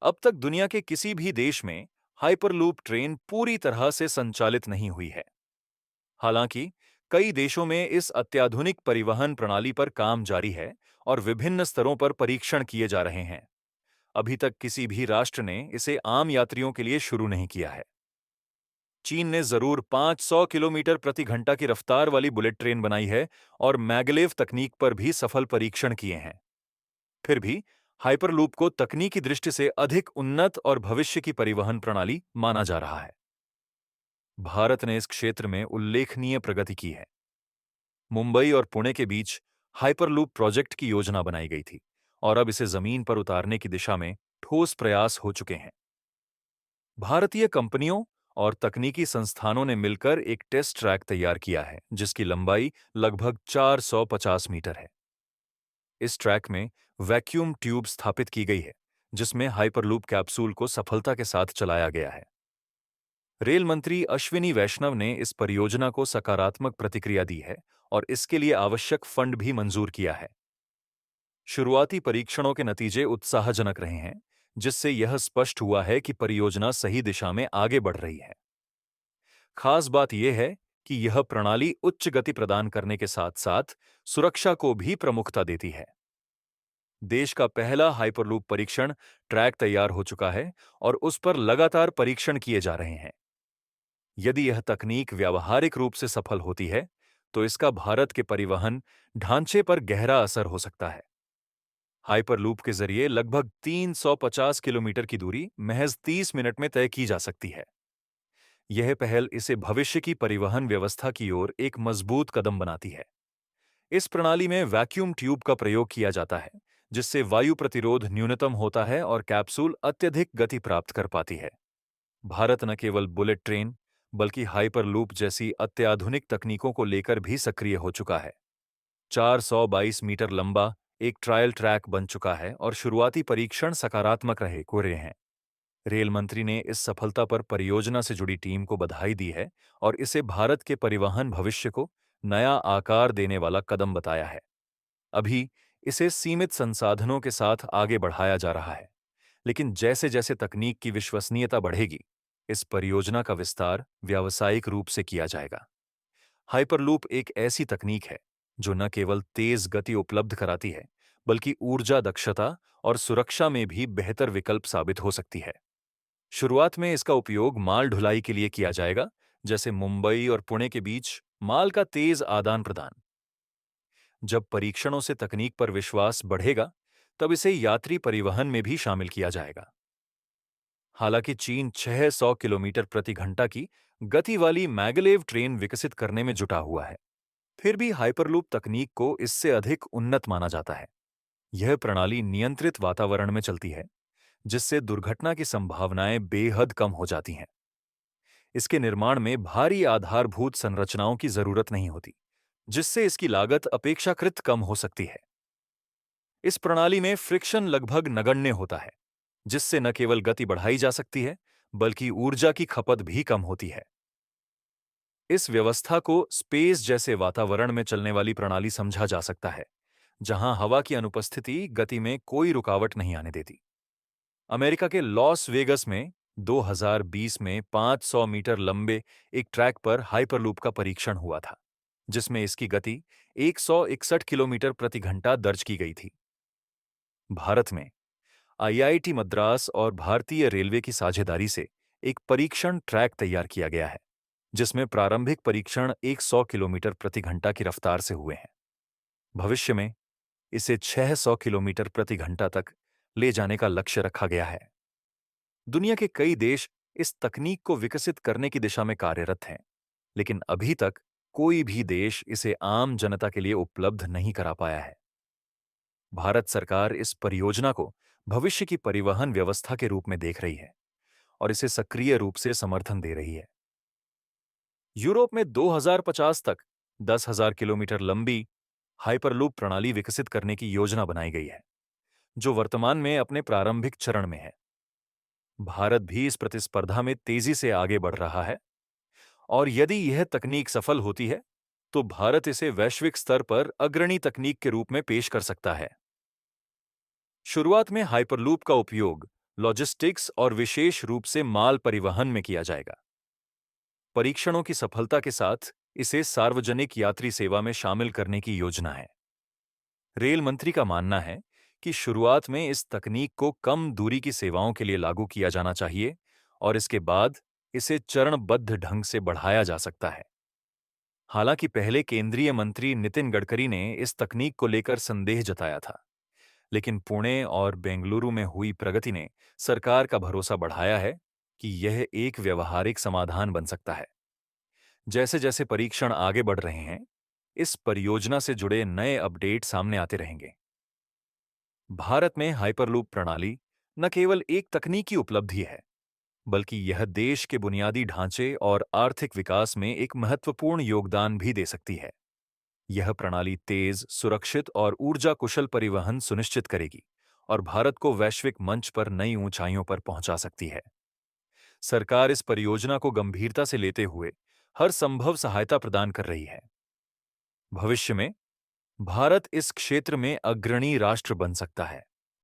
अब तक दुनिया के किसी भी देश में हाइपरलूप ट्रेन पूरी तरह से संचालित नहीं हुई है। हालांकि कई देशों में इस अत्याधुनिक परिवहन प्रणाली पर काम जारी है और विभिन्न स्तरों पर परीक्षण किए जा रहे हैं। अभी तक किसी भी राष्ट्र ने इसे आम यात्रियों के लिए शुरू नहीं किया है। चीन ने जरूर 500 किलोमीटर प्रति घंटा की रफ्तार वाली बुलेट ट्रेन बनाई है और मैगलेव तकनीक पर भी सफल परीक्षण किए हैं। फिर भी हाइपरलूप को तकनीकी दृष्टि से अधिक उन्नत और भविष्य की परिवहन प्रणाली माना जा रहा है। भारत ने इस क्षेत्र में उल्लेखनीय प्रगति की है। मुंबई और पुणे के बीच हाइपरलूप प्रोजेक्ट की योजना बनाई गई थी और अब इसे जमीन पर उतारने की दिशा में ठोस प्रयास हो चुके हैं। भारतीय कंपनियों और तकनीकी संस्थानों ने मिलकर एक टेस्ट ट्रैक तैयार किया है जिसकी लंबाई लगभग 450 मीटर है। इस ट्रैक में वैक्यूम ट्यूब स्थापित की गई है जिसमें हाइपरलूप कैप्सूल को सफलता के साथ चलाया गया है। रेल मंत्री अश्विनी वैष्णव ने इस परियोजना को सकारात्मक प्रतिक्रिया दी है और इसके लिए आवश्यक फंड भी मंजूर किया है। शुरुआती परीक्षणों के नतीजे उत्साहजनक रहे हैं, जिससे यह स्पष्ट हुआ है कि परियोजना सही दिशा में आगे बढ़ रही है। खास बात यह है कि यह प्रणाली उच्च गति प्रदान करने के साथ-साथ सुरक्षा को भी प्रमुखता देती है। देश का पहला हाइपरलूप परीक्षण ट्रैक तैयार हो चुका है और उस पर लगातार परीक्षण किए जा रहे हैं। यदि यह तकनीक व्यावहारिक रूप से सफल होती है, तो इसका भारत के परिवहन ढांचे पर गहरा असर हो सकता है। हाइपरलूप के जरिए लगभग 350 किलोमीटर की दूरी महज 30 मिनट में तय की जा सकती है। यह पहल इसे भविष्य की परिवहन व्यवस्था की ओर एक मजबूत कदम बनाती है। इस प्रणाली में वैक्यूम ट्यूब का प्रयोग किया जाता है, जिससे वायु प्रतिरोध न्यूनतम होता है और कैप्सूल अत्यधिक गति प्राप्त कर पाती है। भारत न केवल बुलेट ट्रेन, बल्कि हाइपरलूप जैसी अत्याधुनिक तकनीकों को लेकर भी सक्रिय हो चुका है। 422 मीटर लंबा एक ट्रायल ट्रैक बन चुका है और शुरुआती परीक्षण सकारात्मक रहे हैं। रेल मंत्री ने इस सफलता पर परियोजना से जुड़ी टीम को बधाई दी है और इसे भारत के परिवहन भविष्य को नया आकार देने वाला कदम बताया है। अभी इसे सीमित संसाधनों के साथ आगे बढ़ाया जा रहा है, लेकिन जैसे-जैसे तकनीक की विश्वसनीयता बढ़ेगी, इस परियोजना का विस्तार व्यावसायिक रूप से किया जाएगा। हाइपरलूप एक ऐसी तकनीक है जो न केवल तेज गति उपलब्ध कराती है, बल्कि ऊर्जा दक्षता और सुरक्षा में भी बेहतर विकल्प साबित हो सकती है। शुरुआत में इसका उपयोग माल ढुलाई के लिए किया जाएगा, जैसे मुंबई और पुणे के बीच माल का तेज आदान प्रदान। जब परीक्षणों से तकनीक पर विश्वास बढ़ेगा, तब इसे यात्री परिवहन में भी शामिल किया जाएगा। हालांकि चीन 600 किलोमीटर प्रति घंटा की गति वाली मैगलेव ट्रेन विकसित करने में जुटा हुआ है, फिर भी हाइपरलूप तकनीक को इससे अधिक उन्नत माना जाता है। यह प्रणाली नियंत्रित वातावरण में चलती है, जिससे दुर्घटना की संभावनाएं बेहद कम हो जाती हैं। इसके निर्माण में भारी आधारभूत संरचनाओं की जरूरत नहीं होती, जिससे इसकी लागत अपेक्षाकृत कम हो सकती है। इस प्रणाली में फ्रिक्शन लगभग नगण्य होता है, जिससे न केवल गति बढ़ाई जा सकती है, बल्कि ऊर्जा की खपत भी कम होती है। इस व्यवस्था को स्पेस जैसे वातावरण में चलने वाली प्रणाली समझा जा सकता है, जहां हवा की अनुपस्थिति गति में कोई रुकावट नहीं आने देती। अमेरिका के लॉस वेगस में 2020 में 500 मीटर लंबे एक ट्रैक पर हाइपरलूप का परीक्षण हुआ था, जिसमें इसकी गति 161 किलोमीटर प्रति घंटा दर्ज की गई थी। भारत में आईआईटी मद्रास और भारतीय रेलवे की साझेदारी से एक परीक्षण ट्रैक तैयार किया गया है, जिसमें प्रारंभिक परीक्षण 100 किलोमीटर प्रति घंटा की रफ्तार से हुए हैं। भविष्य में इसे 600 किलोमीटर प्रति घंटा तक ले जाने का लक्ष्य रखा गया है। दुनिया के कई देश इस तकनीक को विकसित करने की दिशा में कार्यरत हैं, लेकिन अभी तक कोई भी देश इसे आम जनता के लिए उपलब्ध नहीं करा पाया है। भारत सरकार इस परियोजना को भविष्य की परिवहन व्यवस्था के रूप में देख रही है और इसे सक्रिय रूप से समर्थन दे रही है। यूरोप में 2050 तक 10,000 किलोमीटर लंबी हाइपरलूप प्रणाली विकसित करने की योजना बनाई गई है, जो वर्तमान में अपने प्रारंभिक चरण में है। भारत भी इस प्रतिस्पर्धा में तेजी से आगे बढ़ रहा है और यदि यह तकनीक सफल होती है, तो भारत इसे वैश्विक स्तर पर अग्रणी तकनीक के रूप में पेश कर सकता है। शुरुआत में हाइपरलूप का उपयोग लॉजिस्टिक्स और विशेष रूप से माल परिवहन में किया जाएगा। परीक्षणों की सफलता के साथ इसे सार्वजनिक यात्री सेवा में शामिल करने की योजना है। रेल मंत्री का मानना है कि शुरुआत में इस तकनीक को कम दूरी की सेवाओं के लिए लागू किया जाना चाहिए और इसके बाद इसे चरणबद्ध ढंग से बढ़ाया जा सकता है। हालांकि पहले केंद्रीय मंत्री नितिन गडकरी ने इस तकनीक को लेकर संदेह जताया था, लेकिन पुणे और बेंगलुरु में हुई प्रगति ने सरकार का भरोसा बढ़ाया है कि यह एक व्यवहारिक समाधान बन सकता है। जैसे जैसे परीक्षण आगे बढ़ रहे हैं, इस परियोजना से जुड़े नए अपडेट सामने आते रहेंगे। भारत में हाइपरलूप प्रणाली न केवल एक तकनीकी उपलब्धि है, बल्कि यह देश के बुनियादी ढांचे और आर्थिक विकास में एक महत्वपूर्ण योगदान भी दे सकती है। यह प्रणाली तेज, सुरक्षित और ऊर्जा कुशल परिवहन सुनिश्चित करेगी और भारत को वैश्विक मंच पर नई ऊंचाइयों पर पहुंचा सकती है। सरकार इस परियोजना को गंभीरता से लेते हुए हर संभव सहायता प्रदान कर रही है। भविष्य में भारत इस क्षेत्र में अग्रणी राष्ट्र बन सकता है।